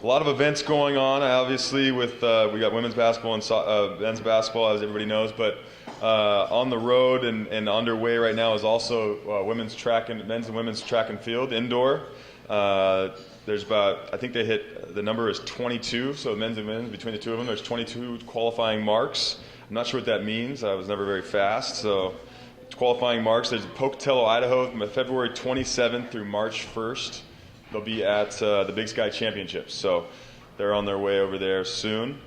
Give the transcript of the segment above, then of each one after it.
A lot of events going on, obviously, with we got women's basketball and men's basketball, as everybody knows, but on the road and underway right now is also men's and women's track and field indoor. There's about, I think they hit, the number is 22, so men's and women's, between the two of them, there's 22 qualifying marks. I'm not sure what that means. I was never very fast, so qualifying marks. There's Pocatello, Idaho, from February 27th through March 1st. They'll be at the Big Sky Championships, so they're on their way over there soon.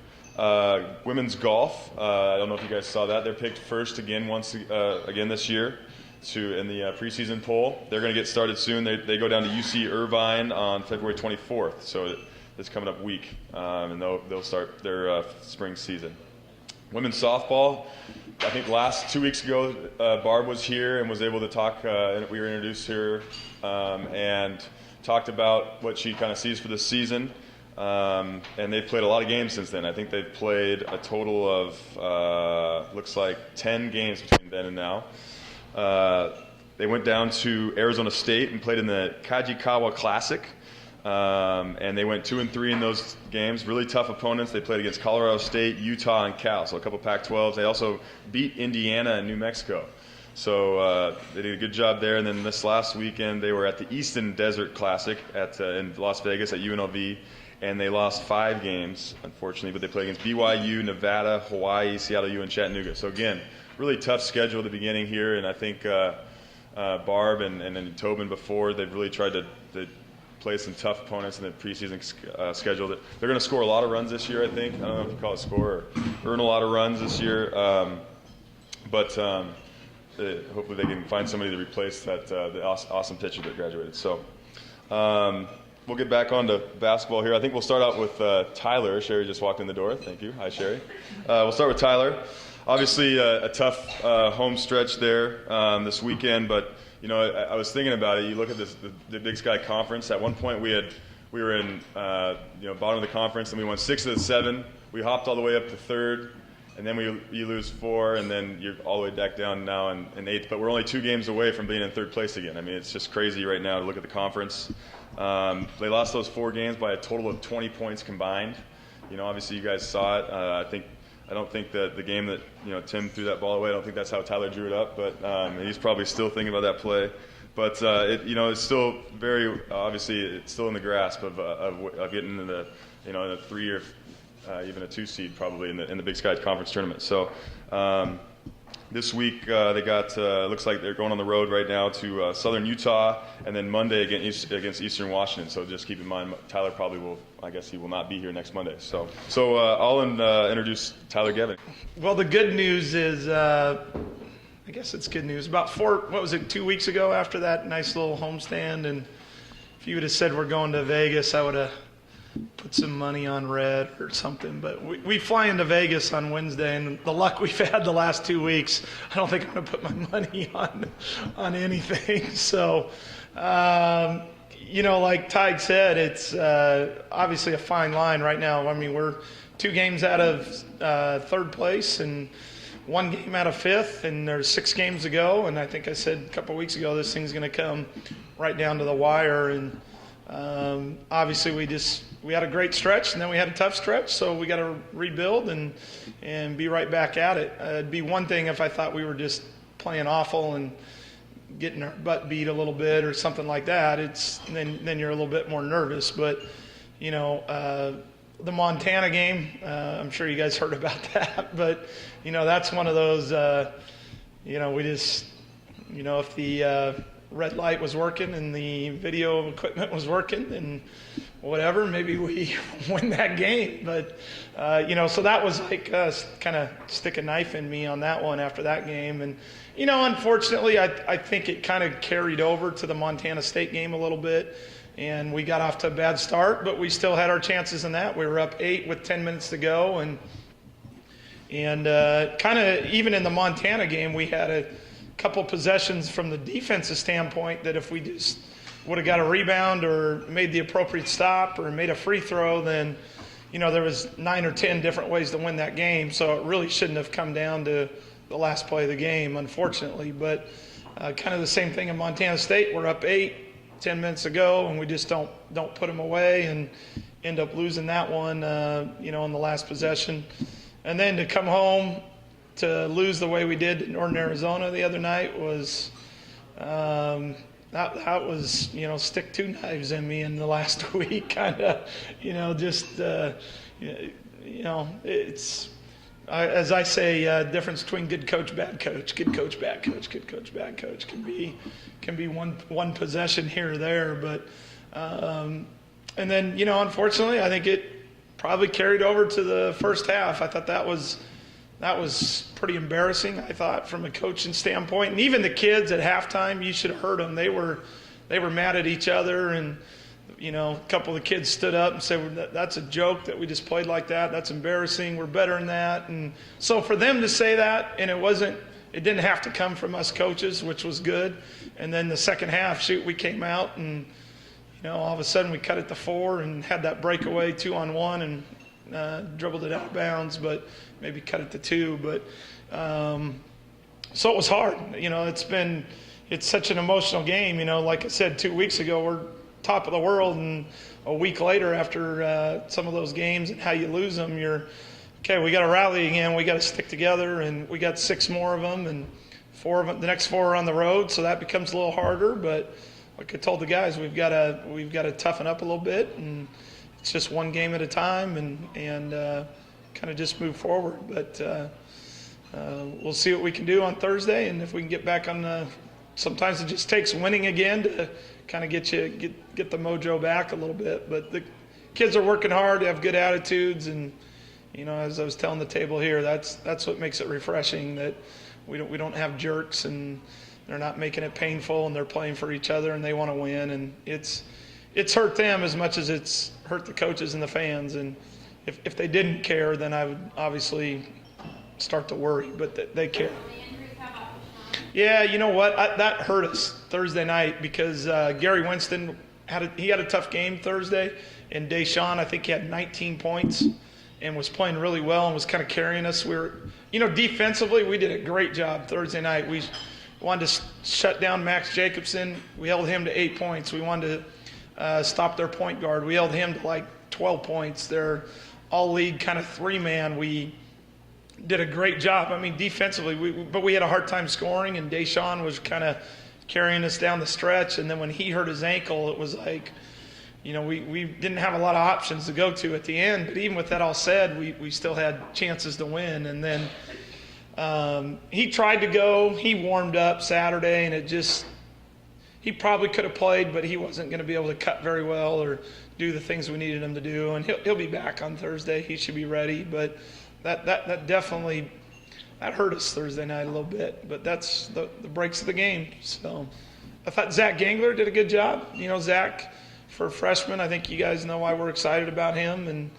Women's golf, I don't know if you guys saw that. They're picked first again this year in the preseason poll. They're going to get started soon. They go down to UC Irvine on February 24th, so it's coming up week, and they'll start their spring season. Women's softball, I think 2 weeks ago, Barb was here and was able to talk, we were introduced her, and talked about what she kind of sees for this season. And they've played a lot of games since then. I think they've played a total of, looks like 10 games between then and now. They went down to Arizona State and played in the Kajikawa Classic. And they went 2-3 in those games. Really tough opponents. They played against Colorado State, Utah, and Cal, so a couple Pac-12s. They also beat Indiana and New Mexico. So they did a good job there. And then this last weekend, they were at the Easton Desert Classic in Las Vegas at UNLV, and they lost 5 games, unfortunately, but they played against BYU, Nevada, Hawaii, Seattle U, and Chattanooga. So again, really tough schedule at the beginning here, and I think Barb and Tobin before, they've really tried to play some tough opponents in the preseason schedule. They're going to score a lot of runs this year, I think. I don't know if you call it score or earn a lot of runs this year, but hopefully they can find somebody to replace the awesome pitcher that graduated. So we'll get back on to basketball here. I think we'll start out with Tyler. Sherri just walked in the door. Thank you. Hi, Sherri. We'll start with Tyler. Obviously a tough home stretch there this weekend, but I was thinking about it. You look at the Big Sky Conference. At one point we were in bottom of the conference, and we won 6 of the 7. We hopped all the way up to 3rd. And then you lose 4, and then you're all the way back down now in 8th. But we're only 2 games away from being in 3rd place again. I mean, it's just crazy right now to look at the conference. They lost those 4 games by a total of 20 points combined. Obviously you guys saw it. I don't think that the game that Tim threw that ball away, I don't think that's how Tyler drew it up. But he's probably still thinking about that play. But it's still very obviously it's still in the grasp of getting into the a 3 or even a 2 seed probably in the Big Sky Conference tournament. So this week they got looks like they're going on the road right now to Southern Utah, and then Monday against Eastern Washington. So just keep in mind Tyler probably will. I guess he will not be here next Monday. So I'll introduce Tyler Geving. Well, the good news is I guess it's good news. About 2 weeks ago after that nice little homestand, and if you would have said we're going to Vegas, I would have put some money on red or something. But we fly into Vegas on Wednesday, and the luck we've had the last 2 weeks, I don't think I'm going to put my money on anything. So, like Tig said, it's obviously a fine line right now. I mean, we're 2 games out of 3rd place and 1 game out of 5th, and there's 6 games to go. And I think I said a couple weeks ago this thing's going to come right down to the wire. And obviously we had a great stretch, and then we had a tough stretch, so we got to rebuild and be right back at it. It'd be one thing if I thought we were just playing awful and getting our butt beat a little bit or something like that. Then you're a little bit more nervous. But the Montana game, I'm sure you guys heard about that, but that's one of those. We just if the red light was working and the video equipment was working and whatever, maybe we win that game. But so that was like kind of stick a knife in me on that one after that game. And unfortunately I think it kind of carried over to the Montana State game a little bit, and we got off to a bad start, but we still had our chances in that. We were up 8 with 10 minutes to go, and kind of even in the Montana game we had a couple possessions from the defensive standpoint that if we just would have got a rebound or made the appropriate stop or made a free throw, then there was 9 or 10 different ways to win that game. So it really shouldn't have come down to the last play of the game, unfortunately. But kind of the same thing in Montana State. We're up 8, 10 minutes to go, and we just don't put them away. And end up losing that one, in the last possession. And then to come home to lose the way we did in Northern Arizona the other night was that was, stick two knives in me in the last week, kind of, it's, as I say, difference between good coach, bad coach, good coach, bad coach, good coach, bad coach can be one possession here or there, but and then unfortunately I think it probably carried over to the first half. I thought that was pretty embarrassing, I thought, from a coaching standpoint. And even the kids at halftime, you should have heard them. They were mad at each other, and a couple of the kids stood up and said, well, that's a joke that we just played like that. That's embarrassing. We're better than that. And so for them to say that, and it didn't have to come from us coaches, which was good. And then the second half, we came out and, all of a sudden we cut it to 4 and had that breakaway 2-on-1 and dribbled it out of bounds, but maybe cut it to 2. But so it was hard. It's such an emotional game. Like I said 2 weeks ago, we're top of the world, and a week later after some of those games and how you lose them, you're okay. We got to rally again. We got to stick together, and we got 6 more of them, and 4 of them, the next 4 are on the road, so that becomes a little harder. But like I told the guys, we've got to toughen up a little bit, and it's just one game at a time, and kind of just move forward. But we'll see what we can do on Thursday, and if we can get back on the. Sometimes it just takes winning again to kind of get the mojo back a little bit. But the kids are working hard, they have good attitudes, and as I was telling the table here, that's what makes it refreshing, that we don't have jerks, and they're not making it painful, and they're playing for each other, and they want to win. And it's hurt them as much as it's hurt the coaches and the fans. And if they didn't care, then I would obviously start to worry, but they care. Yeah, you know what? That hurt us Thursday night because Gary Winston had a tough game Thursday, and Deshaun, I think he had 19 points and was playing really well and was kind of carrying us. We were, defensively, we did a great job Thursday night. We wanted to shut down Max Jacobson. We held him to 8 points. We wanted to stop their point guard. We held him to like 12 points. They're all-league kind of 3-man. We did a great job. I mean, defensively, but we had a hard time scoring, and Deshaun was kind of carrying us down the stretch. And then when he hurt his ankle, it was like, we didn't have a lot of options to go to at the end. But even with that all said, we still had chances to win. And then he tried to go. He warmed up Saturday, and he probably could have played, but he wasn't going to be able to cut very well or do the things we needed him to do. And he'll be back on Thursday. He should be ready. But that definitely hurt us Thursday night a little bit, but that's the breaks of the game. So I thought Zach Gangler did a good job. Zach, for a freshman, I think you guys know why we're excited about him. And,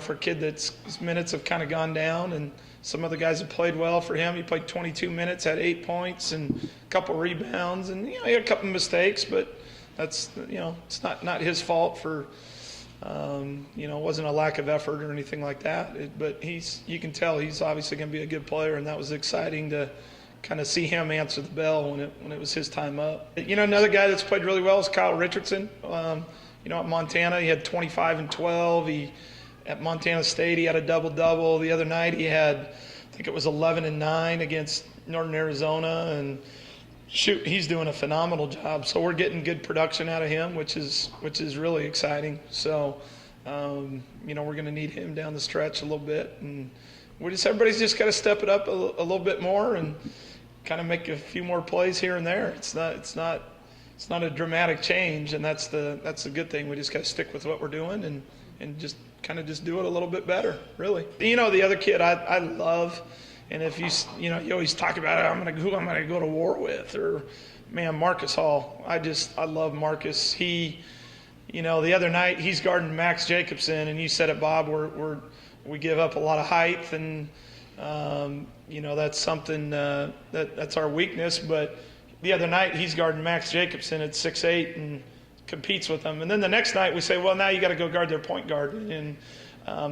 for a kid his minutes have kind of gone down, and some other guys have played well for him. He played 22 minutes, had 8 points and a couple rebounds, and, he had a couple mistakes, but that's, it's not his fault for, it wasn't a lack of effort or anything like that. But you can tell he's obviously going to be a good player, and that was exciting to kind of see him answer the bell when it was his time up. Another guy that's played really well is Kyle Richardson. At Montana, he had 25 and 12. At Montana State, he had a double-double. The other night, he had, I think it was 11 and 9 against Northern Arizona, and he's doing a phenomenal job. So we're getting good production out of him, which is really exciting. So, we're going to need him down the stretch a little bit, and everybody's just got to step it up a little bit more and kind of make a few more plays here and there. It's not a dramatic change, and that's the good thing. We just got to stick with what we're doing and just kind of just do it a little bit better, really. The other kid I love. And if you always talk about who I'm gonna go to war with, or man, Marcus Hall. I love Marcus. He, the other night he's guarding Max Jacobson, and you said it, Bob. We give up a lot of height, and that's something that's our weakness. But the other night he's guarding Max Jacobson at 6'8" and competes with him. And then the next night we say, well, now you got to go guard their point guard, and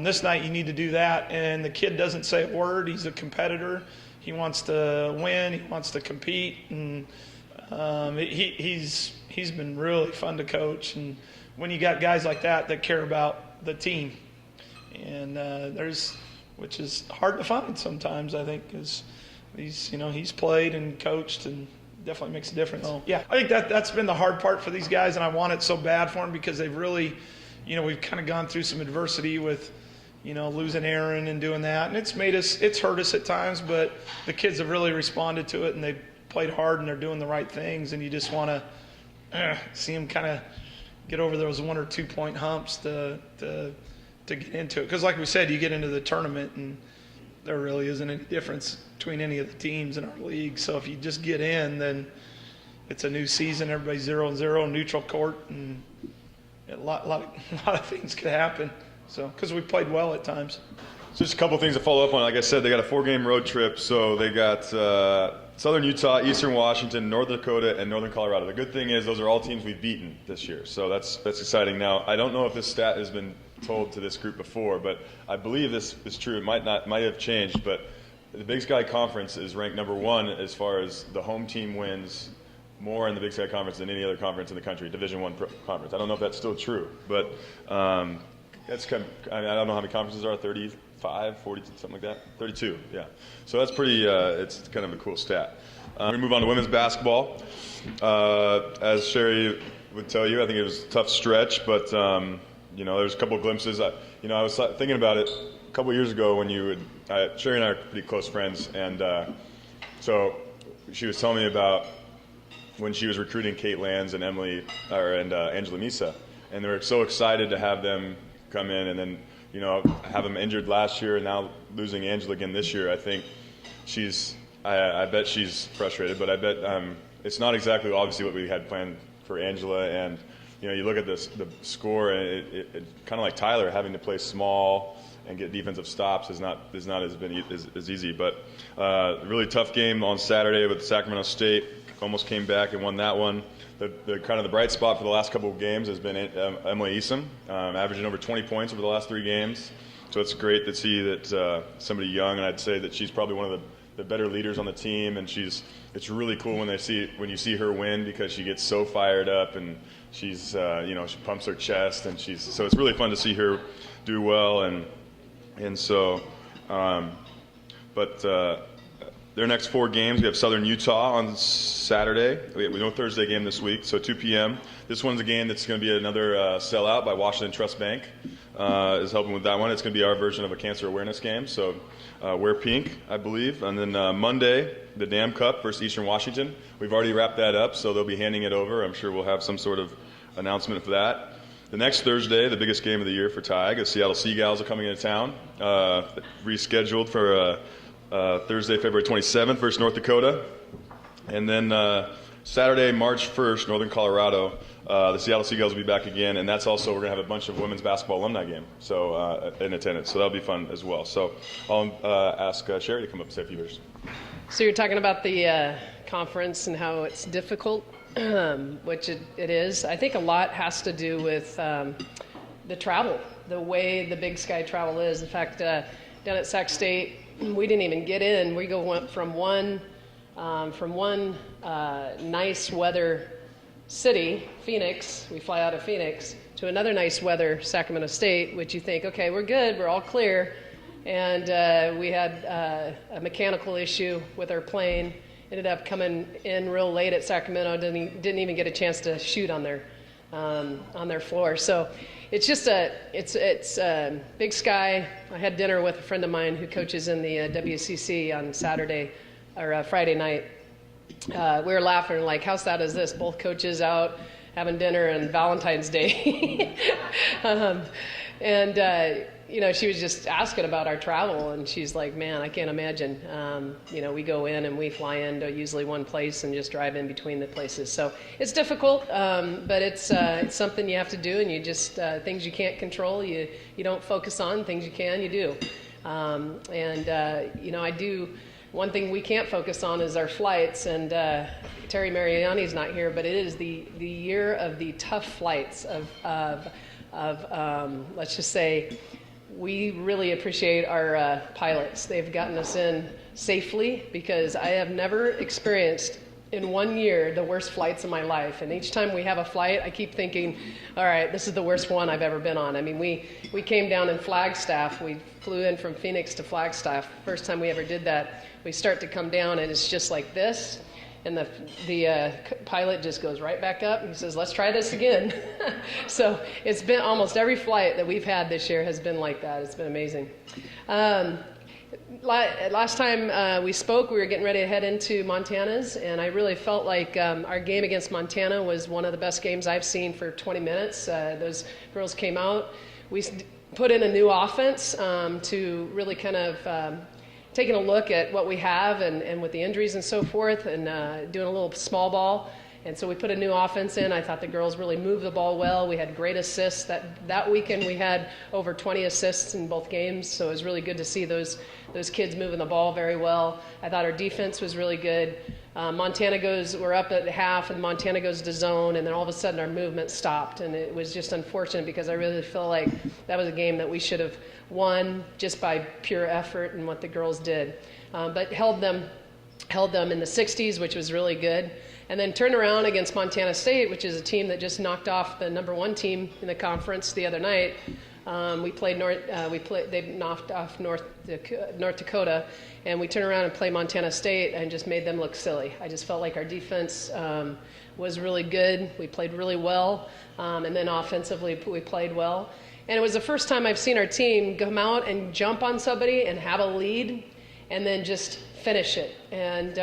this night you need to do that. And the kid doesn't say a word. He's a competitor. He wants to win. He wants to compete. And he's been really fun to coach. And when you got guys like that care about the team. And which is hard to find sometimes, I think, because he's played and coached and definitely makes a difference. Oh. Yeah, I think that's been the hard part for these guys, and I want it so bad for them because they've really, we've kind of gone through some adversity with, losing Aaron and doing that, and it's hurt us at times, but the kids have really responded to it, and they've played hard, and they're doing the right things, and you just want to see them kind of get over those 1 or 2 point humps to get into it. Because like we said, you get into the tournament, and there really isn't any difference between any of the teams in our league. So if you just get in, then it's a new season. Everybody's 0-0, neutral court, and a lot of things could happen. So because we played well at times. So just a couple things to follow up on. Like I said, they got a 4-game road trip. So they got Southern Utah, Eastern Washington, North Dakota, and Northern Colorado. The good thing is those are all teams we've beaten this year. So that's exciting. Now, I don't know if this stat has been told to this group before, but I believe this is true. It might have changed, but the Big Sky Conference is ranked number 1 as far as the home team wins more in the Big Sky Conference than any other conference in the country, Division I conference. I don't know if that's still true, but that's kind of, I don't know how many conferences there are, 35, 40, something like that? 32, yeah. So that's pretty, it's kind of a cool stat. We move on to women's basketball. As Sherri would tell you, I think it was a tough stretch, but there's a couple of glimpses. I was thinking about it a couple of years ago when Sherri and I are pretty close friends, and so she was telling me about when she was recruiting Kate Lands and Angela Misa, and they were so excited to have them come in, and then have them injured last year, and now losing Angela again this year. I think I bet she's frustrated, but I bet it's not exactly obviously what we had planned for Angela, and you look at the score, and it kind of like Tyler, having to play small and get defensive stops is not as easy. But really tough game on Saturday with Sacramento State. Almost came back and won that one. The kind of the bright spot for the last couple of games has been Emily Easom, averaging over 20 points over the last 3 games. So it's great to see that somebody young, and I'd say that she's probably one of the better leaders on the team, and it's really cool when you see her win, because she gets so fired up, and she's she pumps her chest, and so it's really fun to see her do well, and so their next 4 games, we have Southern Utah on Saturday. We have no Thursday game this week, so 2 p.m. This one's a game that's going to be another sellout by Washington Trust Bank is helping with that one. It's going to be our version of a cancer awareness game, so wear pink, I believe. And then Monday, the Dam Cup versus Eastern Washington. We've already wrapped that up, so they'll be handing it over. I'm sure we'll have some sort of announcement for that. The next Thursday, the biggest game of the year for TIG, the Seattle Seagulls are coming into town, rescheduled for Thursday, February 27th versus North Dakota. And then Saturday, March 1st, Northern Colorado, the Seattle Seagulls will be back again, and that's also, we're going to have a bunch of women's basketball alumni game in attendance, so that'll be fun as well. So I'll ask Sherri to come up and say a few words. So you're talking about the conference and how it's difficult, which it is. I think a lot has to do with the travel, the way the Big Sky travel is. In fact, down at Sac State, we didn't even get in. We went from one nice weather city, Phoenix. We fly out of Phoenix to another nice weather, Sacramento State, which you think, okay, we're good, we're all clear. And we had a mechanical issue with our plane. Ended up coming in real late at Sacramento. Didn't even get a chance to shoot on their floor. So it's just it's Big Sky. I had dinner with a friend of mine who coaches in the WCC on Saturday or Friday night. We were laughing like, how sad is this? Both coaches out having dinner on Valentine's Day. She was just asking about our travel, and she's like, man, I can't imagine. We go in and we fly into usually one place and just drive in between the places. So it's difficult, but it's something you have to do, and you just, things you can't control, you don't focus on. Things you can, you do. I do. One thing we can't focus on is our flights, and Terry Mariani's not here, but it is the year of the tough flights of let's just say, we really appreciate our pilots. They've gotten us in safely, because I have never experienced in 1 year, the worst flights of my life. And each time we have a flight, I keep thinking, all right, this is the worst one I've ever been on. I mean, we came down in Flagstaff. We flew in from Phoenix to Flagstaff. First time we ever did that. We start to come down, and it's just like this. And the pilot just goes right back up. And he says, let's try this again. So it's been almost every flight that we've had this year has been like that. It's been amazing. Last time we spoke, we were getting ready to head into Montana's, and I really felt like our game against Montana was one of the best games I've seen for 20 minutes. Those girls came out. We put in a new offense to really kind of taking a look at what we have and with the injuries and so forth, and doing a little small ball. And so we put a new offense in. I thought the girls really moved the ball well. We had great assists. That weekend we had over 20 assists in both games, so it was really good to see those kids moving the ball very well. I thought our defense was really good. We're up at half, and Montana goes to zone, and then all of a sudden our movement stopped, and it was just unfortunate because I really feel like that was a game that we should have won just by pure effort and what the girls did. But held them in the 60s, which was really good. And then turned around against Montana State, which is a team that just knocked off the #1 team in the conference the other night. They knocked off North Dakota, and we turned around and played Montana State and just made them look silly. I just felt like our defense was really good. We played really well, and then offensively we played well. And it was the first time I've seen our team come out and jump on somebody and have a lead, and then just finish it. And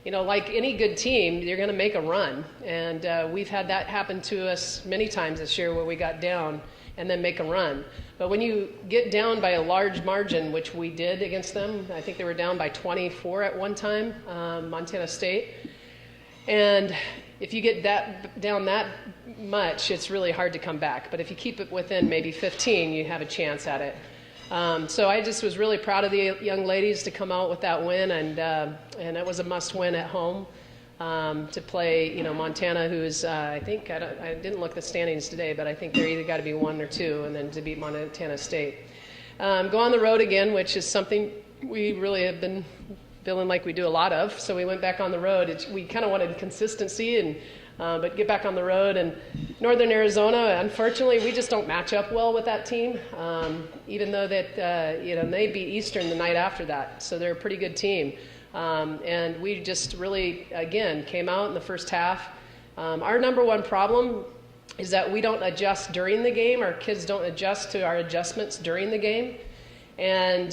like any good team, you're going to make a run. And we've had that happen to us many times this year where we got down and then make a run. But when you get down by a large margin, which we did against them, I think they were down by 24 at one time, Montana State. And if you get down that much, it's really hard to come back. But if you keep it within maybe 15, you have a chance at it. So I just was really proud of the young ladies to come out with that win, and it was a must-win at home to play, Montana, who's I didn't look at the standings today, but I think they're either got to be 1 or 2, and then to beat Montana State. Go on the road again, which is something we really have been feeling like we do a lot of. So we went back on the road. We kind of wanted consistency but get back on the road. And Northern Arizona, unfortunately, we just don't match up well with that team, even though that, they beat Eastern the night after that. So they're a pretty good team. And we just really, again, came out in the first half. Our #1 problem is that we don't adjust during the game. Our kids don't adjust to our adjustments during the game. And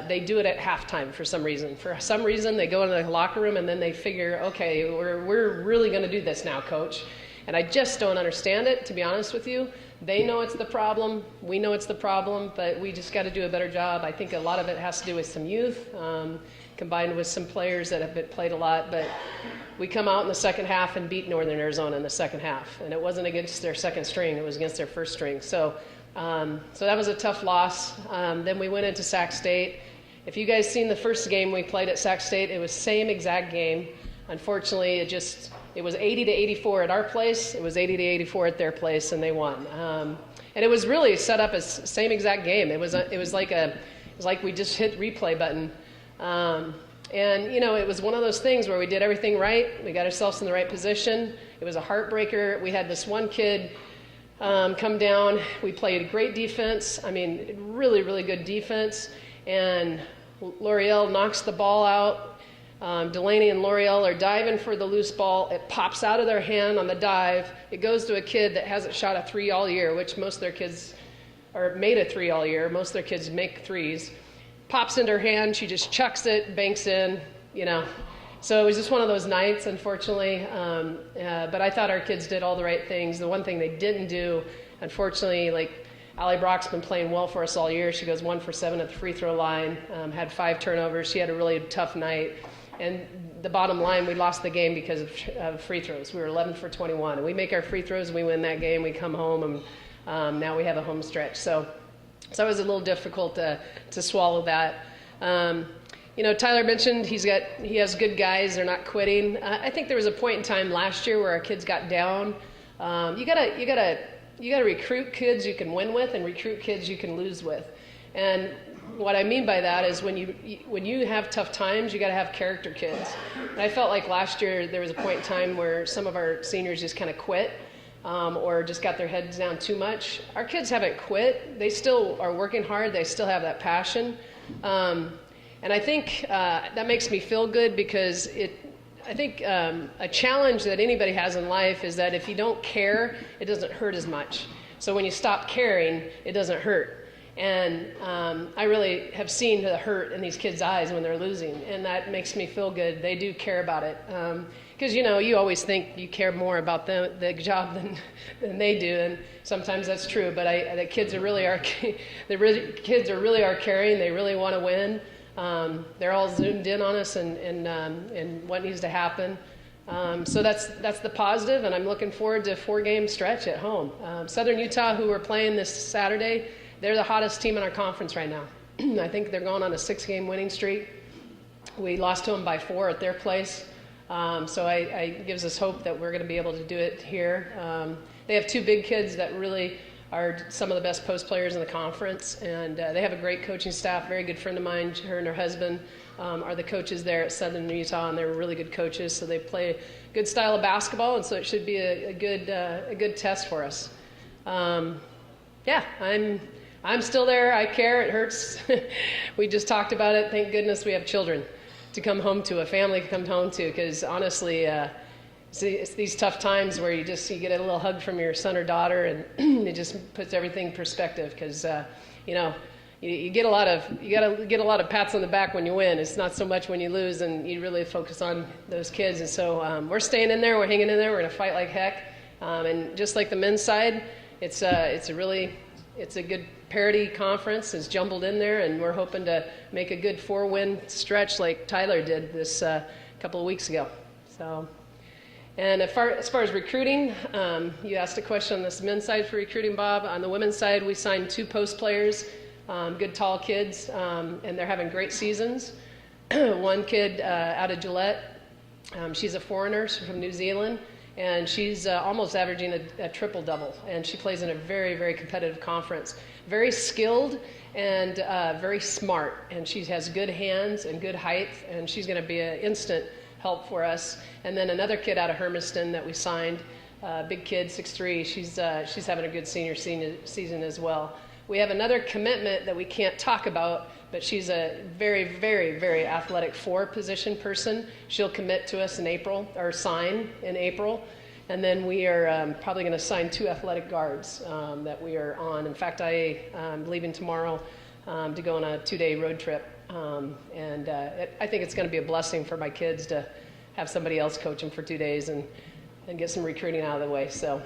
they do it at halftime for some reason. For some reason, they go into the locker room and then they figure, okay, we're really going to do this now, coach. And I just don't understand it, to be honest with you. They know it's the problem. We know it's the problem, but we just got to do a better job. I think a lot of it has to do with some youth, combined with some players that have played a lot. But we come out in the second half and beat Northern Arizona in the second half. And it wasn't against their second string. It was against their first string. So that was a tough loss. Then we went into Sac State. If you guys seen the first game we played at Sac State, it was same exact game. Unfortunately, it was 80-84 at our place. It was 80-84 at their place, and they won. And it was really set up as same exact game. It was like we just hit replay button. And it was one of those things where we did everything right. We got ourselves in the right position. It was a heartbreaker. We had this one kid come down. We played great defense. I mean, really, really good defense. And L'Oreal knocks the ball out. Delaney and L'Oreal are diving for the loose ball. It pops out of their hand on the dive. It goes to a kid that hasn't shot a 3 all year, which most of their kids are made a 3 all year. Most of their kids make 3s. Pops into her hand. She just chucks it, banks in, So it was just one of those nights, unfortunately. But I thought our kids did all the right things. The one thing they didn't do, unfortunately, like Allie Brock's been playing well for us all year. She goes 1 for 7 at the free throw line, had 5 turnovers. She had a really tough night. And the bottom line, we lost the game because of free throws. We were 11 for 21. And we make our free throws, we win that game, we come home, and now we have a home stretch. So it was a little difficult to swallow that. Tyler mentioned he has good guys. They're not quitting. I think there was a point in time last year where our kids got down. You gotta recruit kids you can win with and recruit kids you can lose with. And what I mean by that is when you have tough times, you got to have character kids. And I felt like last year there was a point in time where some of our seniors just kind of quit or just got their heads down too much. Our kids haven't quit. They still are working hard. They still have that passion. And I think that makes me feel good because I think a challenge that anybody has in life is that if you don't care, it doesn't hurt as much. So when you stop caring, it doesn't hurt. And I really have seen the hurt in these kids' eyes when they're losing, and that makes me feel good. They do care about it. Because, you always think you care more about the job than they do, and sometimes that's true. But the kids really are caring. They really want to win. They're all zoomed in on us and what needs to happen. So that's the positive, and I'm looking forward to a 4-game stretch at home. Southern Utah, who we're playing this Saturday, they're the hottest team in our conference right now. I think they're going on a 6-game winning streak. We lost to them by 4 at their place. So it gives us hope that we're going to be able to do it here. They have 2 big kids that really are some of the best post players in the conference, and they have a great coaching staff. Very good friend of mine, her and her husband are the coaches there at Southern Utah, and they're really good coaches. So they play a good style of basketball, and so it should be a good test for us. Yeah, I'm still there. I care. It hurts. We just talked about it. Thank goodness we have children to come home to, a family to come home to, because honestly, it's these tough times where you get a little hug from your son or daughter, and it just puts everything in perspective. Because you get a lot of pats on the back when you win. It's not so much when you lose, and you really focus on those kids. And so we're staying in there. We're hanging in there. We're going to fight like heck. And just like the men's side, it's a good parity conference. It's jumbled in there, and we're hoping to make a good 4-win stretch like Tyler did this couple of weeks ago. So. And as far as recruiting, you asked a question on this men's side for recruiting, Bob. On the women's side, we signed 2 post players, good tall kids, and they're having great seasons. One kid out of Gillette, she's a foreigner, she's from New Zealand, and she's almost averaging a triple-double, and she plays in a very, very competitive conference. Very skilled and very smart, and she has good hands and good height, and she's going to be an instant help for us. And then another kid out of Hermiston that we signed, big kid, 6'3", she's having a good senior season as well. We have another commitment that we can't talk about, but she's a very, very, very athletic 4-position person. She'll commit to us in April, or sign in April. And then we are probably going to sign 2 athletic guards that we are on. In fact, I'm leaving tomorrow to go on a 2-day road trip. I think it's going to be a blessing for my kids to have somebody else coach them for 2 days and get some recruiting out of the way. So,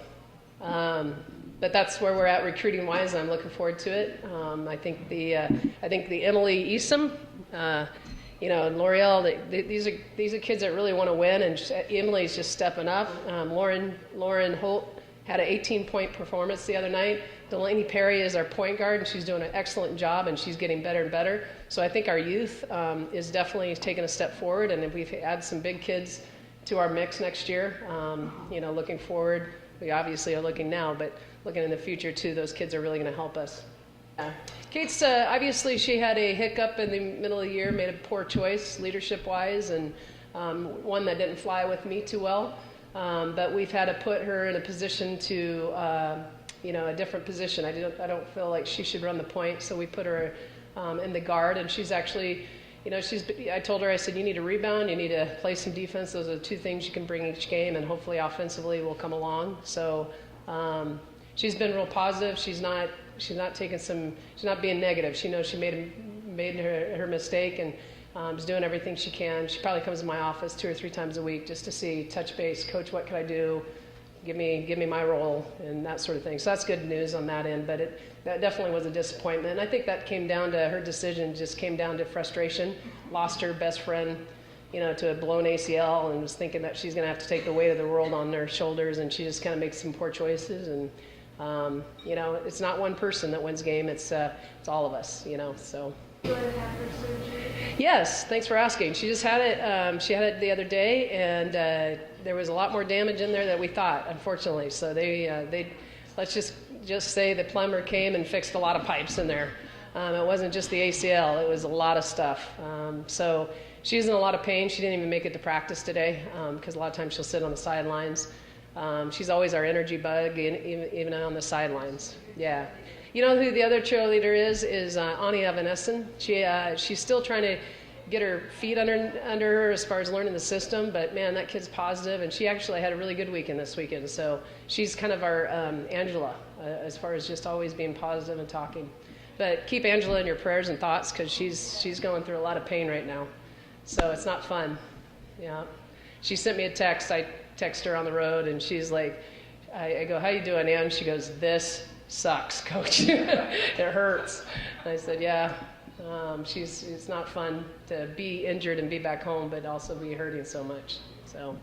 but that's where we're at recruiting wise. I'm looking forward to it. I think the Emily Eastham, and L'Oreal, these are kids that really want to win, and Emily's just stepping up. Lauren Holt had an 18-point performance the other night. Delaney Perry is our point guard, and she's doing an excellent job, and she's getting better and better. So I think our youth is definitely taking a step forward, and if we add some big kids to our mix next year, looking forward, we obviously are looking now, but looking in the future too, those kids are really going to help us. Kate's, obviously she had a hiccup in the middle of the year, made a poor choice leadership-wise, and one that didn't fly with me too well. But we've had to put her in a position to, a different position. I don't feel like she should run the point, so we put her in the guard, and she's actually, I told her, I said, you need to rebound, you need to play some defense. Those are the 2 things you can bring each game, and hopefully offensively will come along. So she's been real positive. She's not being negative. She knows she made her mistake, and is doing everything she can. She probably comes to my office 2 or 3 times a week just to touch base, coach, what can I do? Give me my role and that sort of thing. So that's good news on that end, but that definitely was a disappointment. And I think that came down to her decision, just came down to frustration. Lost her best friend, to a blown ACL, and was thinking that she's going to have to take the weight of the world on her shoulders, and she just kind of makes some poor choices. And it's not one person that wins game; it's all of us. So. Yes, thanks for asking. She just had it. She had it the other day, and there was a lot more damage in there than we thought, unfortunately. So they let's just say the plumber came and fixed a lot of pipes in there. It wasn't just the ACL, it was a lot of stuff. So she's in a lot of pain. She didn't even make it to practice today because a lot of times she'll sit on the sidelines. She's always our energy bug, even on the sidelines. Yeah. You know who the other cheerleader is Ani Evanescen. She's still trying to get her feet under her as far as learning the system, but man, that kid's positive, and she actually had a really good weekend this weekend. So she's kind of our Angela as far as just always being positive and talking. But keep Angela in your prayers and thoughts because she's going through a lot of pain right now. So it's not fun. Yeah. She sent me a text. I text her on the road, and she's like, I go, "How you doing, Ann?" She goes, "This sucks, coach." It hurts. And I said, "Yeah, it's not fun to be injured and be back home, but also be hurting so much." So.